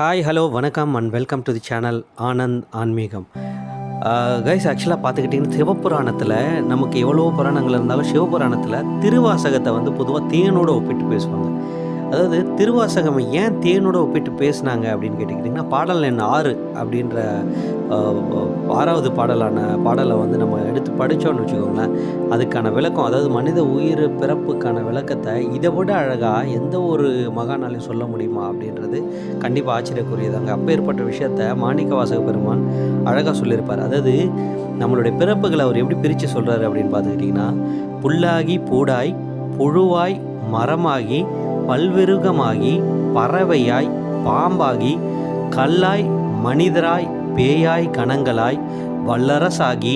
Hi hello வணக்கம் and welcome to the channel Anand ஆன்மீகம். Guys, ஆக்சுவலாக பார்த்துக்கிட்டிங்கன்னா சிவபுராணத்தில் நமக்கு எவ்வளோ புராணங்கள் இருந்தாலும் சிவபுராணத்தில் திருவாசகத்தை வந்து பொதுவாக தேனோடு ஒப்பிட்டு பேசுவாங்க. அதாவது திருவாசகம் ஏன் தேனோடு ஒப்பிட்டு பேசுனாங்க அப்படின்னு கேட்டுக்கிட்டிங்கன்னா, பாடல் எண் 6 அப்படின்ற 6வது பாடலை வந்து நம்ம எடுத்து படித்தோன்னு வச்சுக்கோங்களேன், அதுக்கான விளக்கம், அதாவது மனித உயிர் பிறப்புக்கான விளக்கத்தை இதை விட அழகாக எந்த ஒரு மகானாலையும் சொல்ல முடியுமா அப்படின்றது கண்டிப்பாக ஆச்சரியக்குரியதாங்க. அப்பேற்பட்ட விஷயத்த மாணிக்கவாசக பெருமான் அழகாக சொல்லியிருப்பார். அதாவது நம்மளுடைய பிறப்புகளை அவர் எப்படி பிரித்து சொல்கிறாரு அப்படின்னு பார்த்துக்கிட்டிங்கன்னா, புல்லாகி பூடாய் புழுவாய் மரமாகி பல்விருகமாகி பறவையாய் பாம்பாகி கல்லாய் மனிதராய் பேயாய் கணங்களாய் வல்லரசாகி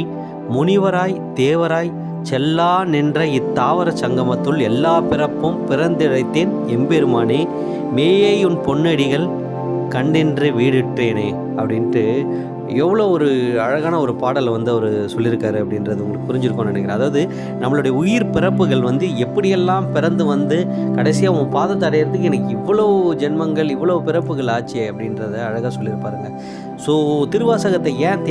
முனிவராய் தேவராய் செல்லா நின்ற இத்தாவர சங்கமத்துள் எல்லா பிறப்பும் பிறந்திழைத்தேன் எம்பெருமானே, மேயே உன் பொன்னடிகள் கண்டென்று வீடிட்டேனே அப்படின்ட்டு எவ்வளோ ஒரு அழகான ஒரு பாடலை வந்து அவர் சொல்லியிருக்காரு அப்படின்றது உங்களுக்கு புரிஞ்சிருக்கும்னு நினைக்கிறேன். அதாவது நம்மளுடைய உயிர் பிறப்புகள் வந்து எப்படியெல்லாம் பிறந்து வந்து கடைசியாக உன் பாதத்தை அடையிறதுக்கு எனக்கு இவ்வளோ ஜென்மங்கள் இவ்வளோ பிறப்புகள் ஆச்சு அப்படின்றத அழகாக சொல்லியிருப்பாருங்க. ஸோ திருவாசகத்தை ஏன்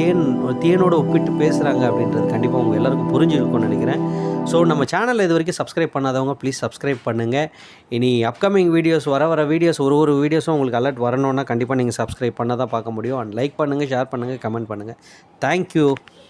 தேனோடு ஒப்பிட்டு பேசுகிறாங்க அப்படின்றது கண்டிப்பாக உங்கள் எல்லாருக்கும் புரிஞ்சிருக்கும்னு நினைக்கிறேன். ஸோ நம்ம சேனலில் இது வரைக்கும் சப்ஸ்கிரைப் பண்ணாதவங்க ப்ளீஸ் சப்ஸ்கிரைப் பண்ணுங்கள். இனி அப்கமிங் வீடியோஸ் வர வீடியோஸ் ஒரு வீடியோஸும் உங்களுக்கு அலர்ட் வரணுன்னா கண்டிப்பாக நீங்கள் சப்ஸ்கிரைப் பண்ணால் தான் பார்க்க முடியும். அண்ட் லைக் பண்ணுங்கள், ஷேர் பண்ணுங்கள், கமெண்ட் பண்ணுங்கள். தேங்க்யூ.